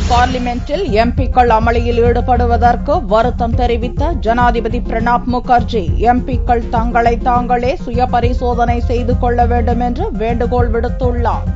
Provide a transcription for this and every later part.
பார்லிமென்டில் எம்பிக்கள் அமளியில் ஈடுபடுவதற்கு வருத்தம் தெரிவித்த ஜனாதிபதி பிரணாப் முகர்ஜி எம்பிக்கள் தங்களை தாங்களே சுய பரிசோதனை செய்து கொள்ள வேண்டும் என்று வேண்டுகோள் விடுத்துள்ளார்.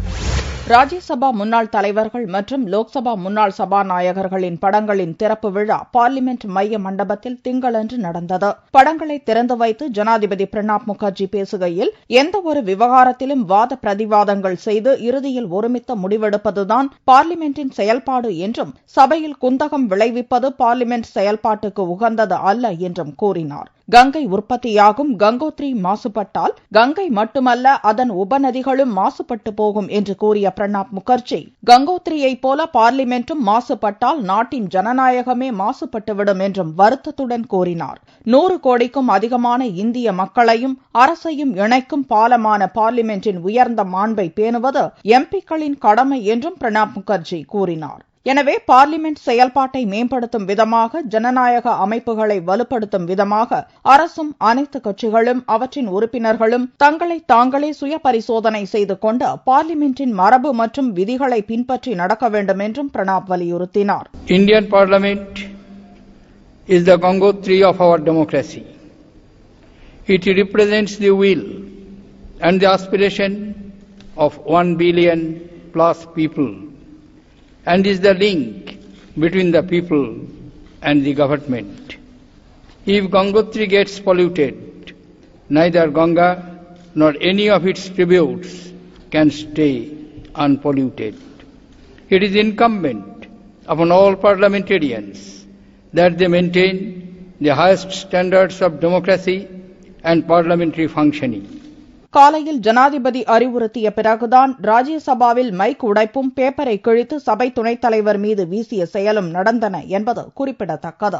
ராஜ்யசபா முன்னாள் தலைவர்கள் மற்றும் லோக்சபா முன்னாள் சபாநாயகர்களின் படங்களின் திறப்பு விழா பார்லிமென்ட் மைய மண்டபத்தில் திங்களன்று நடந்தது. படங்களை திறந்து வைத்து ஜனாதிபதி பிரணாப் முகர்ஜி பேசுகையில், எந்தவொரு விவகாரத்திலும் வாத பிரதிவாதங்கள் செய்து இறுதியில் ஒருமித்த முடிவெடுப்பதுதான் பார்லிமென்டின் செயல்பாடு என்றும், சபையில் குந்தகம் விளைவிப்பது பார்லிமென்ட் செயல்பாட்டுக்கு உகந்தது அல்ல என்றும் கூறினார். கங்கை உற்பத்தியாகும் கங்கோத்ரி மாசுபட்டால் கங்கை மட்டுமல்ல அதன் உபநதிகளும் மாசுபட்டு போகும் என்று கூறிய பிரணாப் முகர்ஜி, கங்கோத்ரியைப் போல பார்லிமென்டும் மாசுபட்டால் நாட்டின் ஜனநாயகமே மாசுபட்டுவிடும் என்றும் வருத்தத்துடன் கூறினார். 100 கோடிக்கும் அதிகமான இந்திய மக்களையும் அரசையும் இணைக்கும் பாலமான பார்லிமென்டின் உயர்ந்த மாண்பை பேணுவது எம்பிக்களின் கடமை என்றும் பிரணாப் முகர்ஜி கூறினார். எனவே பார்லிமென்ட் செயல்பாட்டை மேம்படுத்தும் விதமாக, ஜனநாயக அமைப்புகளை வலுப்படுத்தும் விதமாக அரசும் அனைத்து கட்சிகளும் அவற்றின் உறுப்பினர்களும் தங்களை தாங்களே சுய பரிசோதனை செய்து கொண்டு பார்லிமென்டின் மரபு மற்றும் விதிகளை பின்பற்றி நடக்க வேண்டும் என்றும் பிரணாப் வலியுறுத்தினார். Indian Parliament is the Gangotri of our democracy. It represents the will and the aspiration of 1 billion plus people, and is the link between the people and the government. If Gangotri gets polluted, neither Ganga nor any of its tributes can stay unpolluted. It is incumbent upon all parliamentarians that they maintain the highest standards of democracy and parliamentary functioning. காலையில் ஜனாதிபதி அறிவுறுத்திய பிறகுதான் ராஜ்யசபாவில் mic உடைப்பும் பேப்பரை கிழித்து சபை துணைத் தலைவர் மீது வீசிய செயலும் நடந்தன என்பது குறிப்பிடத்தக்கது.